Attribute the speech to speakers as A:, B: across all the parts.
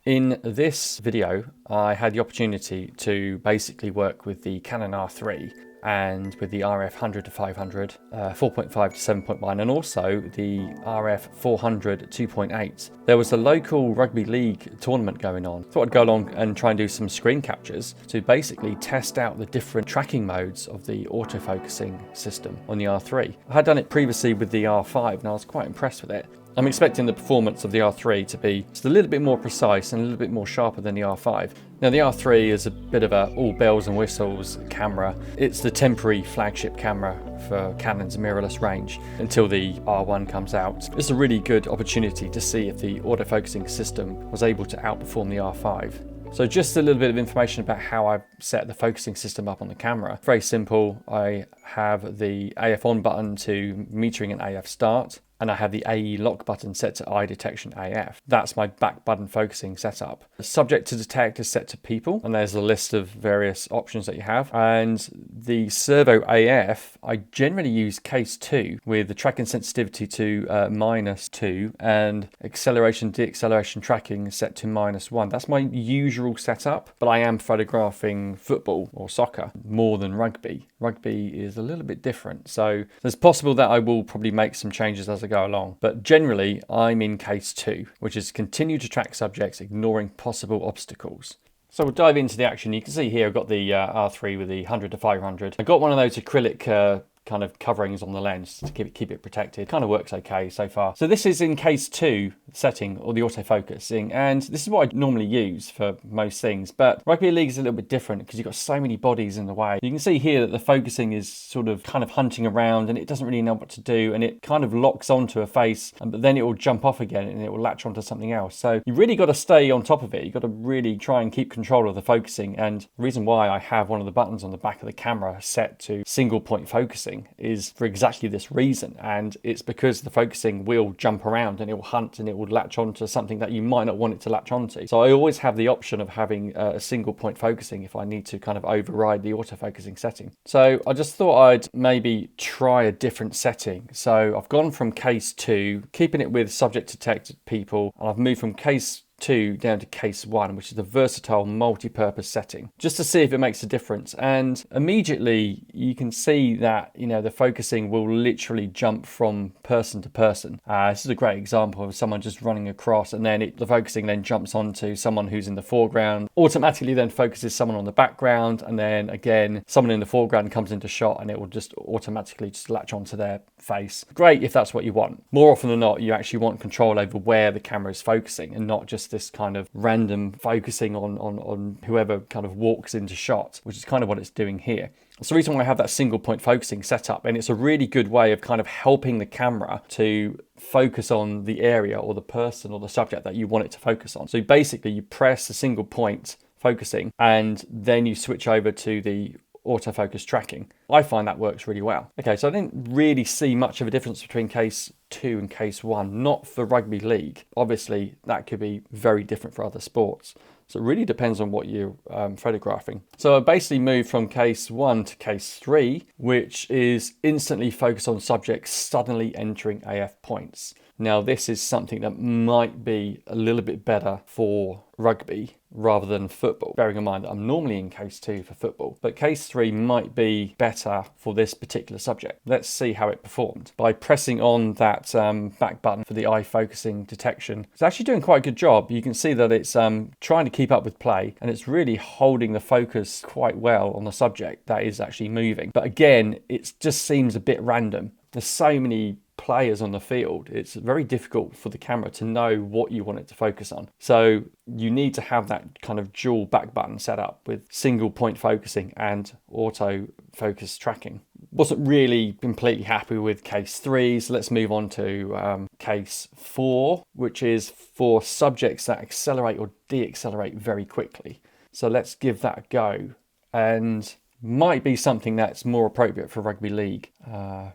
A: In this video, I had the opportunity to basically work with the Canon R3 and with the RF100-500, 4.5 to 7.1, and also the RF400 2.8. There was a local rugby league tournament going on. Thought I'd go along and try and do some screen captures to basically test out the different tracking modes of the autofocusing system on the R3. I had done it previously with the R5 and I was quite impressed with it. I'm expecting the performance of the R3 to be just a little bit more precise and a little bit more sharper than the R5. Now the R3 is a bit of a all bells and whistles camera. It's the temporary flagship camera for Canon's mirrorless range until the R1 comes out. It's a really good opportunity to see if the autofocusing system was able to outperform the R5. So just a little bit of information about how I've set the focusing system up on the camera. Very simple. I have the AF on button to metering and AF start, and I have the AE lock button set to eye detection AF. That's my back button focusing setup. The subject to detect is set to people, and there's a list of various options that you have. And the servo AF, I generally use case 2 with the tracking sensitivity to -2 and acceleration deacceleration tracking set to -1. That's my usual setup, but I am photographing football or soccer more than rugby. Rugby is a little bit different, so it's possible that I will probably make some changes as I go along, but generally I'm in case 2, which is continue to track subjects ignoring possible obstacles. So we'll dive into the action. You can see here I've got the R3 with the 100 to 500. I got one of those acrylic kind of coverings on the lens to keep it protected. Kind of works okay so far. So this is in case 2 setting, or the autofocusing, and this is what I normally use for most things, but rugby league is a little bit different because you've got so many bodies in the way. You can see here that the focusing is sort of kind of hunting around and it doesn't really know what to do, and it kind of locks onto a face, but then it will jump off again and it will latch onto something else. So you really got to stay on top of it. You've got to really try and keep control of the focusing, and the reason why I have one of the buttons on the back of the camera set to single point focusing is for exactly this reason, and it's because the focusing will jump around and it will hunt and it will latch onto something that you might not want it to latch onto. So I always have the option of having a single point focusing if I need to kind of override the autofocusing setting. So I just thought I'd maybe try a different setting. So I've gone from case 2, keeping it with subject detected people, and I've moved from case 2 down to case 1, which is the versatile multi-purpose setting, just to see if it makes a difference. And immediately you can see that, you know, the focusing will literally jump from person to person. This is a great example of someone just running across, and then the focusing then jumps onto someone who's in the foreground, automatically then focuses someone on the background, and then again someone in the foreground comes into shot and it will just automatically just latch onto their face. Great if that's what you want. More often than not, you actually want control over where the camera is focusing and not just this kind of random focusing on whoever kind of walks into shot, which is kind of what it's doing here. It's the reason why I have that single point focusing set up, and it's a really good way of kind of helping the camera to focus on the area or the person or the subject that you want it to focus on. So basically you press the single point focusing and then you switch over to the autofocus tracking. I find that works really well. Okay, so I didn't really see much of a difference between case 2 and case 1, not for rugby league. Obviously, that could be very different for other sports. So it really depends on what you're photographing. So I basically moved from case 1 to case 3, which is instantly focus on subjects suddenly entering AF points. Now, this is something that might be a little bit better for rugby rather than football. Bearing in mind that I'm normally in case 2 for football, but case 3 might be better for this particular subject. Let's see how it performed. By pressing on that back button for the eye focusing detection, it's actually doing quite a good job. You can see that it's trying to keep up with play, and it's really holding the focus quite well on the subject that is actually moving. But again, it just seems a bit random. There's so many players on the field, it's very difficult for the camera to know what you want it to focus on. So you need to have that kind of dual back button set up with single point focusing and auto focus tracking. Wasn't really completely happy with case 3, so let's move on to case 4, which is for subjects that accelerate or deaccelerate very quickly. So let's give that a go, and might be something that's more appropriate for rugby league.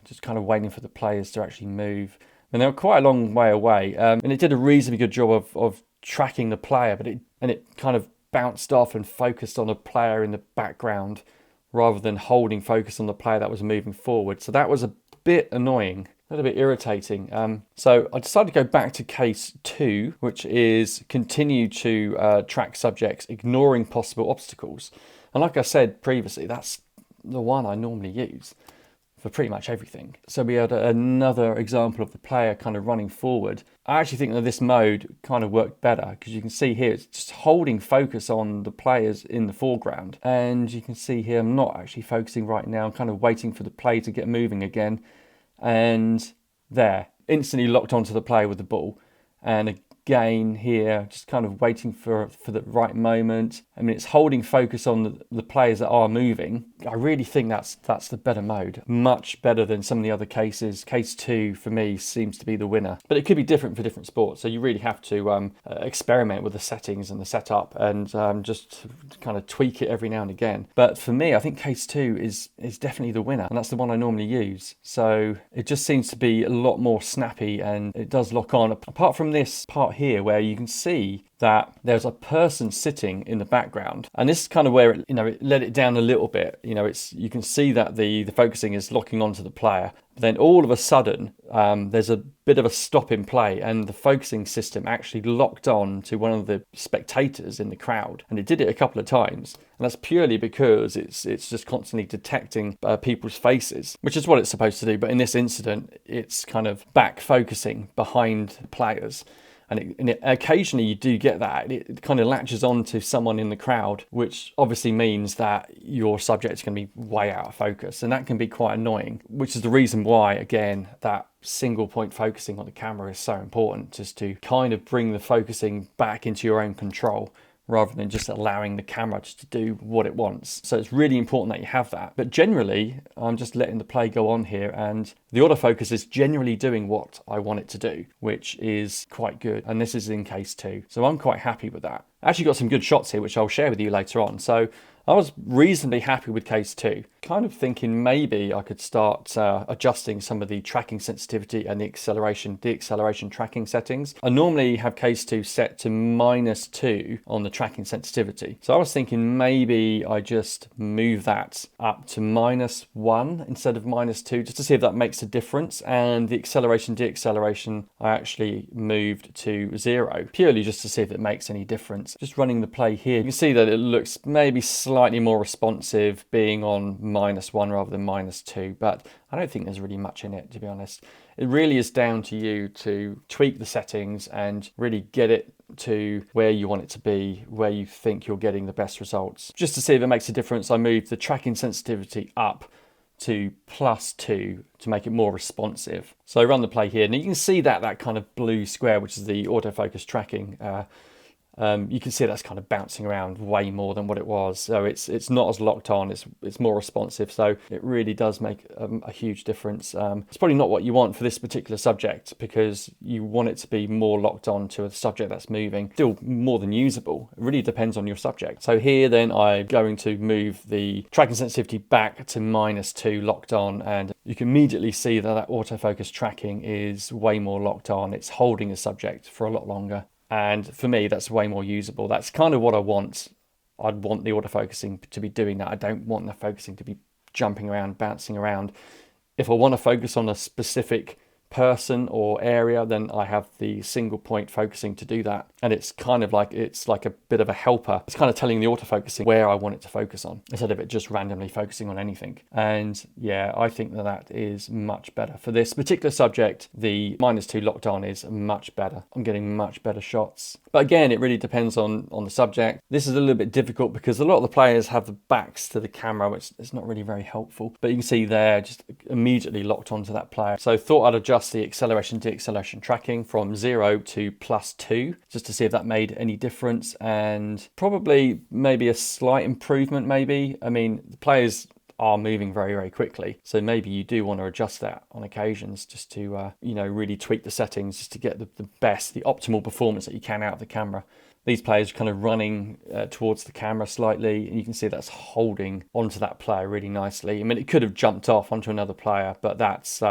A: Just kind of waiting for the players to actually move. And they were quite a long way away, and it did a reasonably good job of tracking the player, but it kind of bounced off and focused on a player in the background rather than holding focus on the player that was moving forward. So that was a bit annoying. a little bit irritating. So I decided to go back to case 2, which is continue to track subjects, ignoring possible obstacles. And like I said previously, that's the one I normally use for pretty much everything. So we had another example of the player kind of running forward. I actually think that this mode kind of worked better because you can see here it's just holding focus on the players in the foreground, and you can see here I'm not actually focusing right now. I'm kind of waiting for the play to get moving again, and there, instantly locked onto the player with the ball. And again here, just kind of waiting for the right moment. I mean, it's holding focus on the players that are moving. I really think that's the better mode. Much better than some of the other cases. Case 2 for me seems to be the winner. But it could be different for different sports. So you really have to experiment with the settings and the setup and just kind of tweak it every now and again. But for me, I think case 2 is definitely the winner. And that's the one I normally use. So it just seems to be a lot more snappy and it does lock on. Apart from this part here where you can see that there's a person sitting in the background, and this is kind of where it let it down a little bit. You can see that the focusing is locking onto the player, but then all of a sudden there's a bit of a stop in play, and the focusing system actually locked on to one of the spectators in the crowd, and it did it a couple of times, and that's purely because it's just constantly detecting people's faces, which is what it's supposed to do. But in this incident, it's kind of back focusing behind players. And occasionally you do get that. It kind of latches on to someone in the crowd, which obviously means that your subject is going to be way out of focus. And that can be quite annoying, which is the reason why, again, that single point focusing on the camera is so important, just to kind of bring the focusing back into your own control, rather than just allowing the camera just to do what it wants. So it's really important that you have that. But generally, I'm just letting the play go on here, and the autofocus is generally doing what I want it to do, which is quite good. And this is in case 2. So I'm quite happy with that. I actually got some good shots here, which I'll share with you later on. So I was reasonably happy with case 2. Kind of thinking maybe I could start adjusting some of the tracking sensitivity and the acceleration, deceleration tracking settings. I normally have case 2 set to -2 on the tracking sensitivity. So I was thinking maybe I just move that up to -1 instead of -2, just to see if that makes a difference. And the acceleration, deceleration, I actually moved to 0, purely just to see if it makes any difference. Just running the play here, you can see that it looks maybe slightly more responsive being on -1 rather than -2, but I don't think there's really much in it, to be honest. It really is down to you to tweak the settings and really get it to where you want it to be, where you think you're getting the best results. Just to see if it makes a difference, I moved the tracking sensitivity up to +2 to make it more responsive. So I run the play here, and you can see that kind of blue square, which is the autofocus tracking. You can see that's kind of bouncing around way more than what it was. So it's not as locked on, it's more responsive. So it really does make a huge difference. It's probably not what you want for this particular subject, because you want it to be more locked on to a subject that's moving. Still more than usable. It really depends on your subject. So here then I'm going to move the tracking sensitivity back to -2 locked on, and you can immediately see that autofocus tracking is way more locked on. It's holding a subject for a lot longer. And for me, that's way more usable. That's kind of what I want. I'd want the autofocusing to be doing that. I don't want the focusing to be jumping around, bouncing around. If I want to focus on a specific person or area, then I have the single point focusing to do that. And it's kind of like, it's like a bit of a helper. It's kind of telling the autofocusing where I want it to focus on, instead of it just randomly focusing on anything. And yeah, I think that is much better. For this particular subject, the -2 locked on is much better. I'm getting much better shots. But again, it really depends on the subject. This is a little bit difficult because a lot of the players have the backs to the camera, which is not really very helpful. But you can see there, just immediately locked onto that player. So I thought I'd adjust the acceleration, deceleration tracking from 0 to +2, just to see if that made any difference, and probably maybe a slight improvement maybe. I mean, the players are moving very, very quickly, so maybe you do want to adjust that on occasions, just to really tweak the settings, just to get the optimal performance that you can out of the camera. These players are kind of running towards the camera slightly, and you can see that's holding onto that player really nicely. I mean, it could have jumped off onto another player, but that's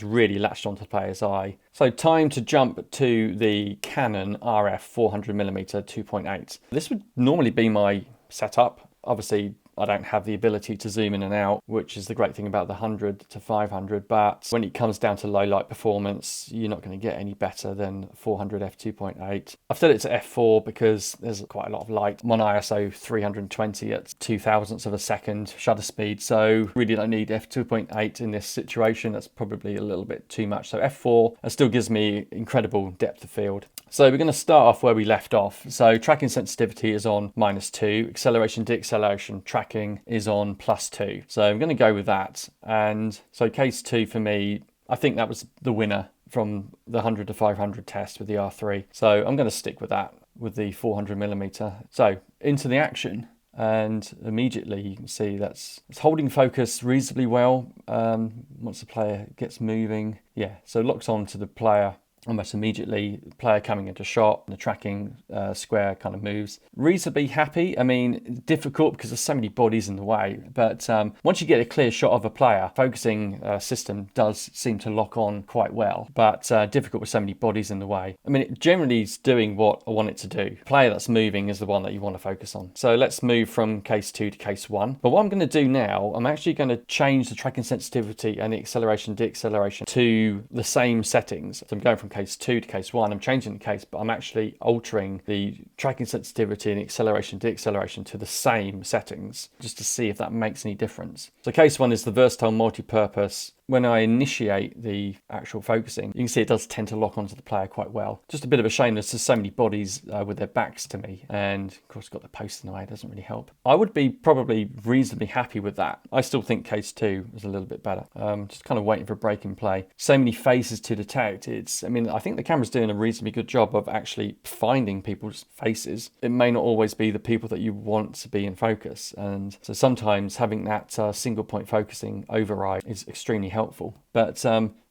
A: really latched onto the player's eye. So time to jump to the Canon RF 400mm 2.8. This would normally be my setup. Obviously, I don't have the ability to zoom in and out, which is the great thing about the 100-500. But when it comes down to low light performance, you're not going to get any better than 400 f2.8. I've set it to f4 because there's quite a lot of light. I'm on ISO 320 at 0.002 of a second shutter speed, so really don't need f2.8 in this situation. That's probably a little bit too much. So f4 still gives me incredible depth of field. So we're going to start off where we left off. So tracking sensitivity is on -2, acceleration deceleration tracking is on +2. So I'm going to go with that. And so case 2 for me, I think that was the winner from the 100-500 test with the R3. So I'm going to stick with that with the 400mm. So into the action. And immediately you can see it's holding focus reasonably well once the player gets moving. Yeah, so locks on to the player almost immediately. Player coming into shot, the tracking square kind of moves. Reasonably happy. I mean, difficult because there's so many bodies in the way, but once you get a clear shot of a player, focusing system does seem to lock on quite well, but difficult with so many bodies in the way. I mean, it generally is doing what I want it to do. The player that's moving is the one that you want to focus on. So let's move from case 2 to case 1. But what I'm going to do now, I'm actually going to change the tracking sensitivity and the acceleration deceleration to the same settings. So I'm going from case 2 to case 1. I'm changing the case, but I'm actually altering the tracking sensitivity and acceleration deceleration to the same settings just to see if that makes any difference. So case 1 is the versatile multi-purpose. When I initiate the actual focusing, you can see it does tend to lock onto the player quite well. Just a bit of a shame there's just so many bodies with their backs to me, and of course got the post in the way, it doesn't really help. I would be probably reasonably happy with that. I still think case 2 is a little bit better. Just kind of waiting for a break in play. So many faces to detect. I mean, I think the camera's doing a reasonably good job of actually finding people's faces. It may not always be the people that you want to be in focus, and so sometimes having that single point focusing override is extremely helpful. But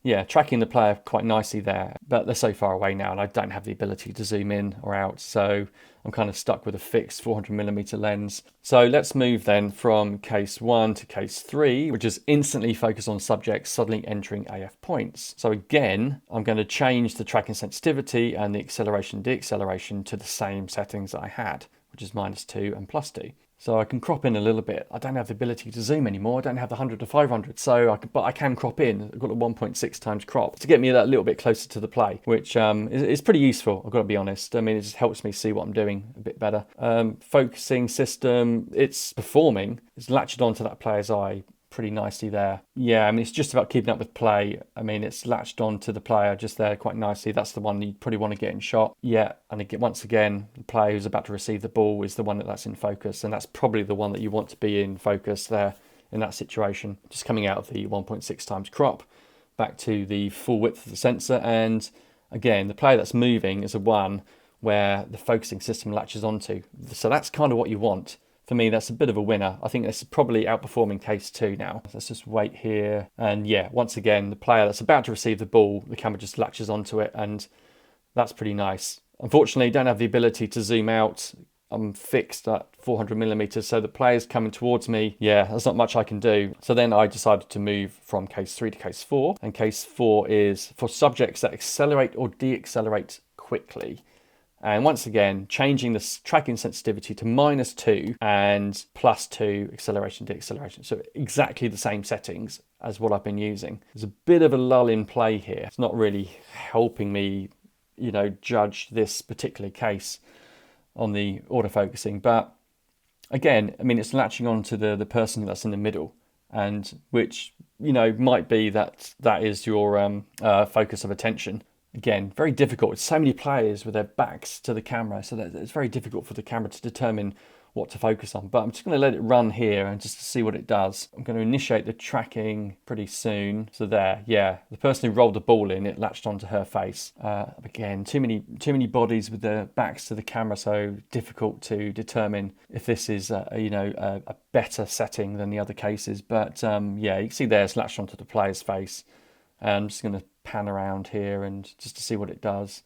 A: yeah, tracking the player quite nicely there, but they're so far away now and I don't have the ability to zoom in or out, so I'm kind of stuck with a fixed 400mm lens. So let's move then from case 1 to case 3, which is instantly focus on subjects suddenly entering AF points. So again, I'm going to change the tracking sensitivity and the acceleration deceleration to the same settings that I had, which is -2 and +2. So I can crop in a little bit. I don't have the ability to zoom anymore. I don't have the 100-500, so but I can crop in. I've got a 1.6 times crop to get me that little bit closer to the play, which is pretty useful, I've got to be honest. I mean, it just helps me see what I'm doing a bit better. Focusing system, it's performing. It's latched onto that player's eye pretty nicely there. Yeah, I mean, it's just about keeping up with play. I mean, it's latched on to the player just there quite nicely. That's the one you probably want to get in shot. Yeah, and again, once again, the player who's about to receive the ball is the one that's in focus, and that's probably the one that you want to be in focus there in that situation. Just coming out of the 1.6 times crop, back to the full width of the sensor, and again, the player that's moving is the one where the focusing system latches onto. So that's kind of what you want. For me, that's a bit of a winner. I think this is probably outperforming case 2 now. Let's just wait here. And yeah, once again, the player that's about to receive the ball, the camera just latches onto it, and that's pretty nice. Unfortunately, don't have the ability to zoom out. I'm fixed at 400mm, so the player's coming towards me. Yeah, there's not much I can do. So then I decided to move from case 3 to case 4. And case 4 is for subjects that accelerate or deaccelerate quickly. And once again, changing the tracking sensitivity to -2 and +2 acceleration deceleration. So exactly the same settings as what I've been using. There's a bit of a lull in play here. It's not really helping me, judge this particular case on the autofocusing. But again, I mean, it's latching on to the person that's in the middle, and which, might be that is your focus of attention. Again, very difficult. It's so many players with their backs to the camera, so that it's very difficult for the camera to determine what to focus on. But I'm just going to let it run here and just to see what it does. I'm going to initiate the tracking pretty soon. So there, yeah, the person who rolled the ball in, it latched onto her face. Again, too many bodies with their backs to the camera, so difficult to determine if this is a better setting than the other cases. But yeah, you can see there it's latched onto the player's face. I'm just going to pan around here and just to see what it does.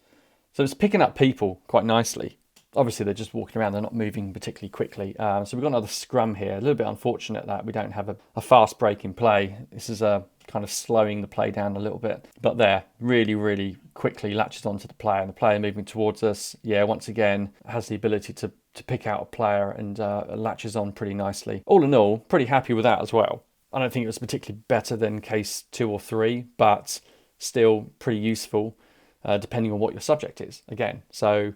A: So it's picking up people quite nicely. Obviously they're just walking around, they're not moving particularly quickly. So we've got another scrum here. A little bit unfortunate that we don't have a fast break in play. This is kind of slowing the play down a little bit. But there, really quickly latches onto the player, and the player moving towards us, yeah, once again, has the ability to pick out a player and latches on pretty nicely. All in all, pretty happy with that as well. I don't think it was particularly better than case 2 or 3, but still pretty useful depending on what your subject is, again. So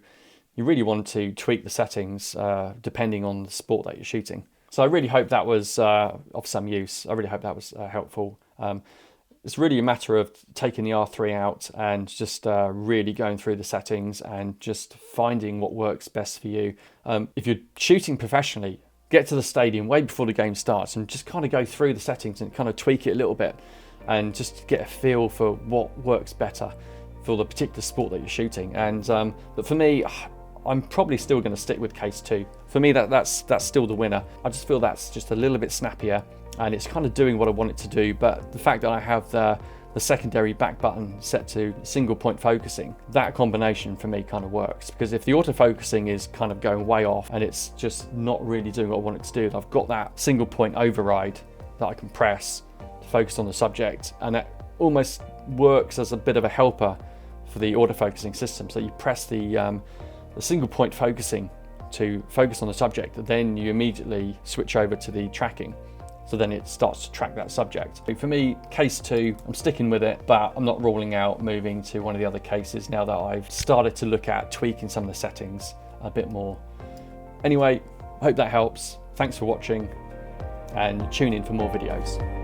A: you really want to tweak the settings depending on the sport that you're shooting. So I really hope that was of some use. I really hope that was helpful. It's really a matter of taking the R3 out and just really going through the settings and just finding what works best for you. If you're shooting professionally, get to the stadium way before the game starts and just kind of go through the settings and kind of tweak it a little bit and just get a feel for what works better for the particular sport that you're shooting. And but for me, I'm probably still going to stick with case 2. For me, that's still the winner. I just feel that's just a little bit snappier and it's kind of doing what I want it to do. But the fact that I have the secondary back button set to single point focusing, that combination for me kind of works, because if the autofocusing is kind of going way off and it's just not really doing what I want it to do, I've got that single point override that I can press to focus on the subject, and that almost works as a bit of a helper for the autofocusing system. So you press the single point focusing to focus on the subject, then you immediately switch over to the tracking. So then it starts to track that subject. For me, case 2, I'm sticking with it, but I'm not ruling out moving to one of the other cases now that I've started to look at tweaking some of the settings a bit more. Anyway, I hope that helps. Thanks for watching and tune in for more videos.